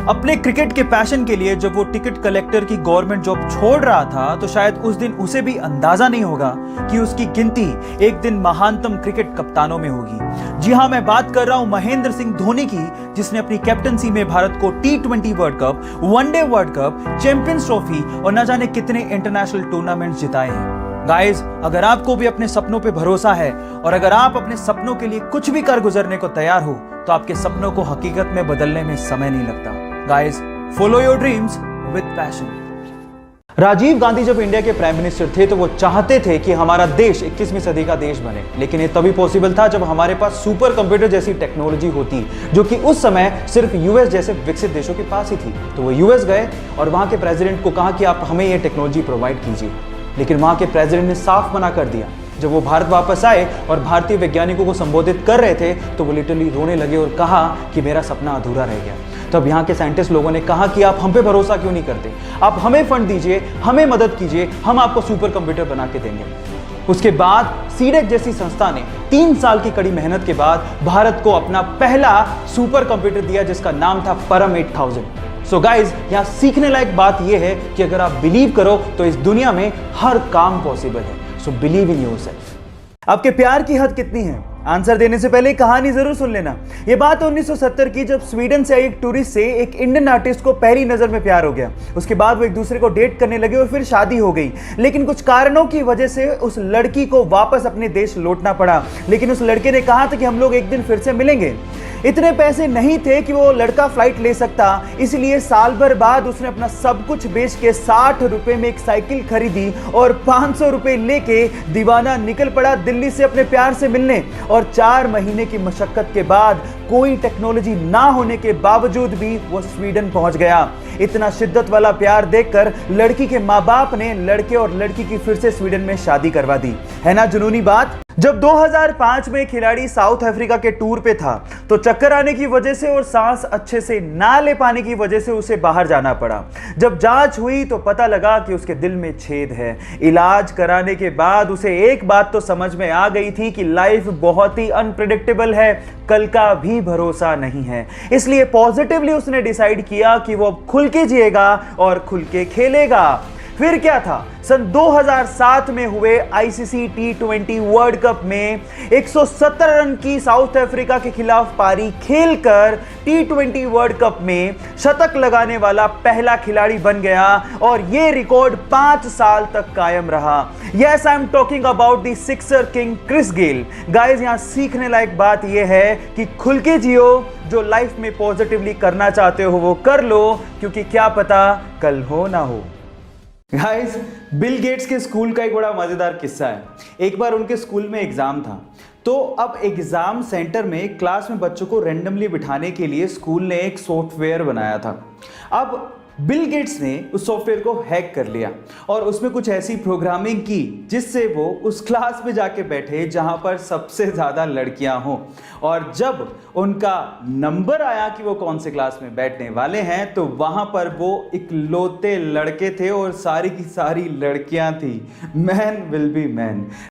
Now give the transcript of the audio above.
अपने क्रिकेट के पैशन के लिए जब वो टिकट कलेक्टर की गवर्नमेंट जॉब छोड़ रहा था तो शायद उस दिन उसे भी अंदाजा नहीं होगा कि उसकी गिनती एक दिन महानतम क्रिकेट कप्तानों में होगी। जी हां, मैं बात कर रहा हूं महेंद्र सिंह धोनी की, जिसने अपनी कैप्टनसी में भारत को T20 world cup, one day world cup, champions trophy और न जाने कितने इंटरनेशनल टूर्नामेंट्स जिताए हैं। गाइस, अगर आपको भी अपने सपनों पे भरोसा है और अगर आप अपने सपनों के लिए कुछ भी कर गुजरने को तैयार हो तो आपके सपनों को हकीकत में बदलने में समय नहीं लगता। Guys, follow your dreams with passion. Rajiv Gandhi जब इंडिया के प्राइम मिनिस्टर थे तो वो चाहते थे कि हमारा देश 21वीं सदी का देश बने, लेकिन ये तभी पॉसिबल था जब हमारे पास सुपर कंप्यूटर जैसी टेक्नोलॉजी होती, जो कि उस समय सिर्फ यूएस जैसे विकसित देशों के पास ही थी। तो वो यूएस गए और वहां के प्रेसिडेंट को कहा कि आप हमें ये टेक्नोलॉजी प्रोवाइड कीजिए, लेकिन वहां के प्रेसिडेंट ने साफ मना कर दिया। जब वो भारत वापस आए और भारतीय वैज्ञानिकों को संबोधित कर रहे थे तो वो लिटरली रोने लगे और कहा कि मेरा सपना अधूरा रह गया। तब यहाँ के साइंटिस्ट लोगों ने कहा कि आप हम पे भरोसा क्यों नहीं करते, आप हमें फंड दीजिए, हमें मदद कीजिए, हम आपको सुपर कंप्यूटर बना के देंगे। उसके बाद सीडेक जैसी संस्था ने 3 साल की कड़ी मेहनत के बाद भारत को अपना पहला सुपर कंप्यूटर दिया, जिसका नाम था परम 8000। सो गाइज, यहाँ सीखने लायक बात यह है कि अगर आप बिलीव करो तो इस दुनिया में हर काम पॉसिबल है। So believe in yourself. आपके प्यार की हद कितनी है? आंसर देने से पहले कहानी जरूर सुन लेना। यह बात 1970 की, जब स्वीडन से आई एक टूरिस्ट से एक इंडियन आर्टिस्ट को पहली नजर में प्यार हो गया। उसके बाद वो एक दूसरे को डेट करने लगे और फिर शादी हो गई, लेकिन कुछ कारणों की वजह से उस लड़की को वापस अपने देश लौटना पड़ा। लेकिन उस लड़के ने कहा था कि हम लोग एक दिन फिर से मिलेंगे। इतने पैसे नहीं थे कि वो लड़का फ्लाइट ले सकता, इसलिए साल भर बाद उसने अपना सब कुछ बेच के 60 रुपए में एक साइकिल खरीदी और 500 रुपए लेके दीवाना निकल पड़ा दिल्ली से अपने प्यार से मिलने। और 4 महीने की मशक्कत के बाद, कोई टेक्नोलॉजी ना होने के बावजूद भी वो स्वीडन पहुंच गया। इतना शिद्दत वाला प्यार देखकर लड़की के माँ बाप ने लड़के और लड़की की फिर से स्वीडन में शादी करवा दी। है ना जुनूनी बात? जब 2005 में खिलाड़ी साउथ अफ्रीका के टूर पे था तो चक्कर आने की वजह से और सांस अच्छे से ना ले पाने की वजह से उसे बाहर जाना पड़ा। जब जांच हुई तो पता लगा कि उसके दिल में छेद है। इलाज कराने के बाद उसे एक बात तो समझ में आ गई थी कि लाइफ बहुत ही अनप्रेडिक्टेबल है, कल का भी भरोसा नहीं है। इसलिए पॉजिटिवली उसने डिसाइड किया कि वो अब खुल के जिएगा और खुल के खेलेगा। फिर क्या था, सन 2007 में हुए आईसीसी T20 वर्ल्ड कप में 170 रन की साउथ अफ्रीका के खिलाफ पारी खेलकर T20 वर्ल्ड कप में शतक लगाने वाला पहला खिलाड़ी बन गया और यह रिकॉर्ड 5 साल तक कायम रहा। Yes, I am talking about the sixer king Chris Gayle. Guys, यहां सीखने लायक बात यह है कि खुल के जियो, जो लाइफ में पॉजिटिवली करना चाहते हो वो कर लो, क्योंकि क्या पता कल हो ना हो। गाइस, बिल गेट्स के स्कूल का एक बड़ा मजेदार किस्सा है। एक बार उनके स्कूल में एग्जाम था, तो अब एग्जाम सेंटर में क्लास में बच्चों को रैंडमली बिठाने के लिए स्कूल ने एक सॉफ्टवेयर बनाया था। अब बिल गेट्स ने उस सॉफ्टवेयर को हैक कर लिया और उसमें कुछ ऐसी प्रोग्रामिंग की जिससे वो उस क्लास में जाके बैठे जहां पर सबसे ज्यादा लड़कियां हों, और जब उनका नंबर आया कि वो कौन से क्लास में बैठने वाले हैं तो वहां पर वो इकलौते लड़के थे और सारी की सारी लड़कियां थी। Man will be man.